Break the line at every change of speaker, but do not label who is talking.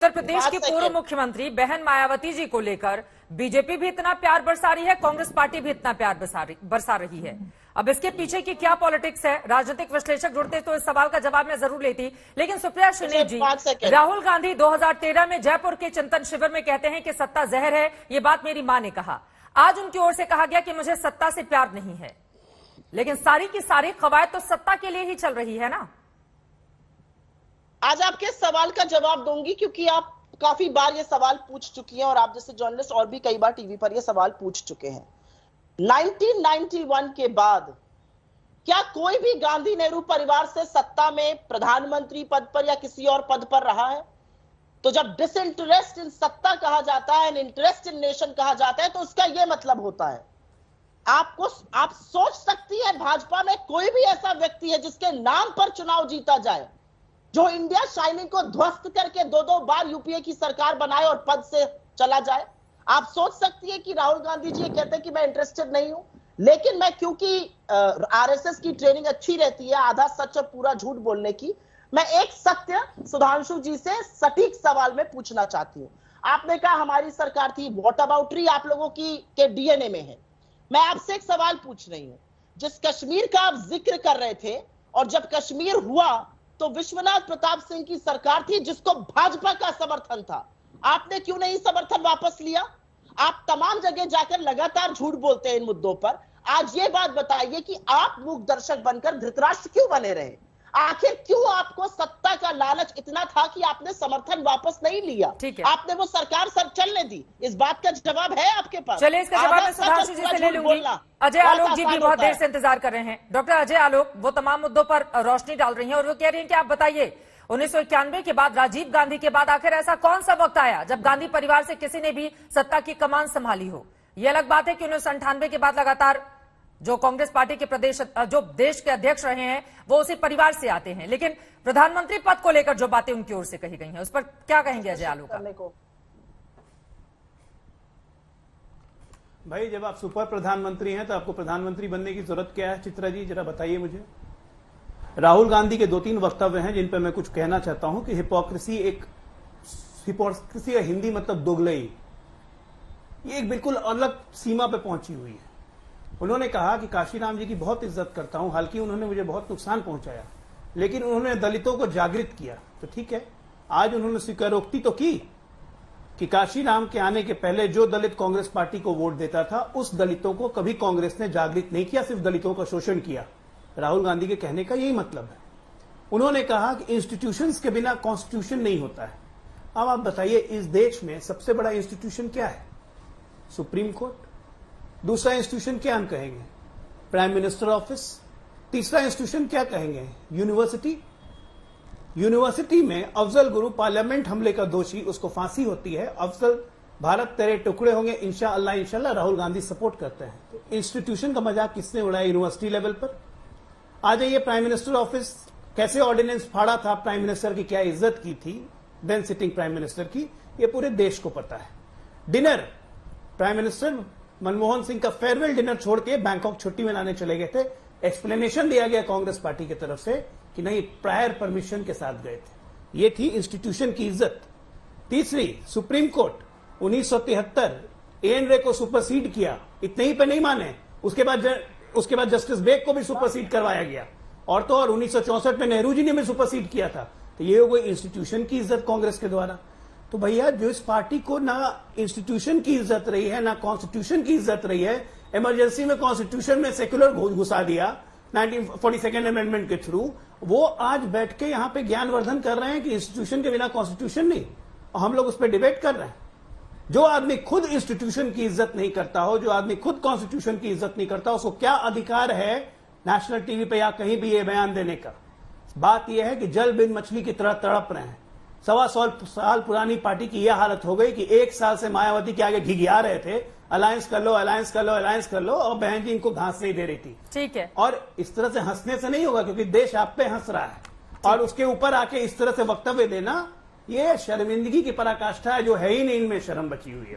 उत्तर प्रदेश की पूर्व मुख्यमंत्री बहन मायावती जी को लेकर बीजेपी भी इतना प्यार बरसा रही है, कांग्रेस पार्टी भी इतना प्यार बरसा रही है। अब इसके पीछे की क्या पॉलिटिक्स है, राजनीतिक विश्लेषक जुड़ते तो इस सवाल का जवाब मैं जरूर लेती। लेकिन सुप्रिया सुनील जी, राहुल गांधी 2013 में जयपुर के चिंतन शिविर में कहते हैं कि सत्ता जहर है, ये बात मेरी मां ने कहा। आज उनकी ओर से कहा गया कि मुझे सत्ता से प्यार नहीं है, लेकिन सारी की सारी कवायद तो सत्ता के लिए ही चल रही है ना।
आज आपके सवाल का जवाब दूंगी क्योंकि आप काफी बार ये सवाल पूछ चुकी हैं और आप जैसे जर्नलिस्ट और भी कई बार टीवी पर ये सवाल पूछ चुके हैं। 1991 के बाद क्या कोई भी गांधी नेहरू परिवार से सत्ता में प्रधानमंत्री पद पर या किसी और पद पर रहा है? तो जब डिसइंटरेस्ट इन सत्ता कहा जाता है, इंटरेस्ट इन नेशन कहा जाता है, तो उसका यह मतलब होता है। आप सोच सकती है भाजपा में कोई भी ऐसा व्यक्ति है जिसके नाम पर चुनाव जीता जाए, जो इंडिया शाइनिंग को ध्वस्त करके दो बार यूपीए की सरकार बनाए और पद से चला जाए? आप सोच सकती है कि राहुल गांधी जी कहते हैं कि मैं इंटरेस्टेड नहीं हूं, लेकिन मैं क्योंकि आरएसएस की ट्रेनिंग अच्छी रहती है आधा सच और पूरा झूठ बोलने की, मैं एक सत्य सुधांशु जी से सटीक सवाल में पूछना चाहती हूं। आपने कहा हमारी सरकार थी, व्हाट अबाउटरी आप लोगों की के डीएनए में है। मैं आपसे एक सवाल पूछ रही हूं, जिस कश्मीर का आप जिक्र कर रहे थे, और जब कश्मीर हुआ तो विश्वनाथ प्रताप सिंह की सरकार थी जिसको भाजपा का समर्थन था। आपने क्यों नहीं समर्थन वापस लिया? आप तमाम जगह जाकर लगातार झूठ बोलते हैं इन मुद्दों पर। आज ये बात बताइए कि आप मूक दर्शक बनकर धृतराष्ट्र क्यों बने रहे? आखिर क्यों आपको सत्ता का लालच इतना था कि आपने समर्थन वापस नहीं लिया? आपने वो सरकार सर चलने दी। इस बात का जवाब है आपके पास?
चलिए, इसका जवाब मैं सुधांशु जी से ले लूंगी। अजय आलोक जी भी बहुत देर से इंतजार कर रहे हैं। डॉक्टर अजय आलोक वो तमाम मुद्दों पर रोशनी डाल रही हैं और वो कह रही हैं कि आप बताइए 1991 के बाद, राजीव गांधी के बाद आखिर ऐसा कौन सा वक्त आया जब गांधी परिवार से किसी ने भी सत्ता की कमान संभाली हो? ये अलग बात है कि 1998 के बाद लगातार जो कांग्रेस पार्टी के प्रदेश जो देश के अध्यक्ष रहे हैं वो उसी परिवार से आते हैं, लेकिन प्रधानमंत्री पद को लेकर जो बातें उनकी ओर से कही गई हैं उस पर क्या कहेंगे अजय आलोक?
भाई, जब आप सुपर प्रधानमंत्री हैं तो आपको प्रधानमंत्री बनने की जरूरत क्या है? चित्रा जी जरा बताइए मुझे। राहुल गांधी के 2-3 वक्तव्य हैं जिन पर मैं कुछ कहना चाहता हूं कि हिपोक्रेसी या हिंदी मतलब दोगलई, ये एक बिल्कुल अलग सीमा पे पहुंची हुई है। उन्होंने कहा कि काशीराम जी की बहुत इज्जत करता हूं, हालांकि उन्होंने मुझे बहुत नुकसान पहुंचाया, लेकिन उन्होंने दलितों को जागृत किया। तो ठीक है, आज उन्होंने स्वीकारोक्ति तो की कि काशीराम के आने के पहले जो दलित कांग्रेस पार्टी को वोट देता था उस दलितों को कभी कांग्रेस ने जागृत नहीं किया, सिर्फ दलितों का शोषण किया। राहुल गांधी के कहने का यही मतलब है। उन्होंने कहा कि इंस्टीट्यूशंस के बिना कॉन्स्टिट्यूशन नहीं होता है। अब आप बताइए, इस देश में सबसे बड़ा इंस्टीट्यूशन क्या है? Supreme court. दूसरा इंस्टीट्यूशन क्या हम कहेंगे? Prime minister office. तीसरा इंस्टीट्यूशन क्या कहेंगे? यूनिवर्सिटी। यूनिवर्सिटी में अफजल गुरु पार्लियामेंट हमले का दोषी, उसको फांसी होती है। अफजल भारत तेरे टुकड़े होंगे इंशाअल्लाह इंशाअल्लाह, राहुल गांधी सपोर्ट करते हैं। तो इंस्टीट्यूशन का मजाक किसने उड़ाया यूनिवर्सिटी लेवल पर? आ जाइए प्राइम मिनिस्टर ऑफिस। कैसे ऑर्डिनेंस फाड़ा था, प्राइम मिनिस्टर की क्या इज्जत की थी देन सिटिंग प्राइम मिनिस्टर की, ये पूरे देश को पता है। Dinner, prime minister Manmohan Singh का फेयरवेल डिनर छोड़ के बैंकॉक छुट्टी मनाने चले गए थे। एक्सप्लेनेशन दिया गया कांग्रेस पार्टी की तरफ से कि नहीं, प्रायर परमिशन के साथ गए थे। ये थी इंस्टीट्यूशन की इज्जत। तीसरी, सुप्रीम कोर्ट 1973 एएन रे को सुपरसीड किया। इतने ही पे नहीं माने, उसके बाद जस्टिस बेग को भी सुपरसीड करवाया गया, और तो और 1964 में नेहरू जी ने भी सुपरसीड किया था। तो ये हो गई इंस्टीट्यूशन की इज्जत कांग्रेस के द्वारा। तो भैया, जो इस पार्टी को ना इंस्टीट्यूशन की इज्जत रही है ना कॉन्स्टिट्यूशन की इज्जत रही है, इमरजेंसी में कॉन्स्टिट्यूशन में सेक्युलर घुसा दिया 1942 अमेंडमेंट के थ्रू, वो आज बैठ के यहां पे ज्ञानवर्धन कर रहे हैं कि इंस्टीट्यूशन के बिना कॉन्स्टिट्यूशन नहीं, और हम लोग उस पर डिबेट कर रहे हैं। जो आदमी खुद इंस्टीट्यूशन की इज्जत नहीं करता हो, जो आदमी खुद कॉन्स्टिट्यूशन की इज्जत नहीं करता, उसको क्या अधिकार है नेशनल टीवी पे या कहीं भी ये बयान देने का? बात यह है कि जल बिन मछली की तरह तड़प रहे हैं। 125 साल पुरानी पार्टी की यह हालत हो गई कि 1 साल से मायावती के आगे घिघिया रहे थे, अलायंस कर लो, अलायंस कर लो, अलायंस कर लो, और बहन जी इनको घास नहीं दे रही थी।
ठीक है,
और इस तरह से हंसने से नहीं होगा, क्योंकि देश आप पे हंस रहा है, और उसके ऊपर आके इस तरह से वक्तव्य देना, ये शर्मिंदगी की पराकाष्ठा है, जो है ही नहीं, इनमें शर्म बची हुई है।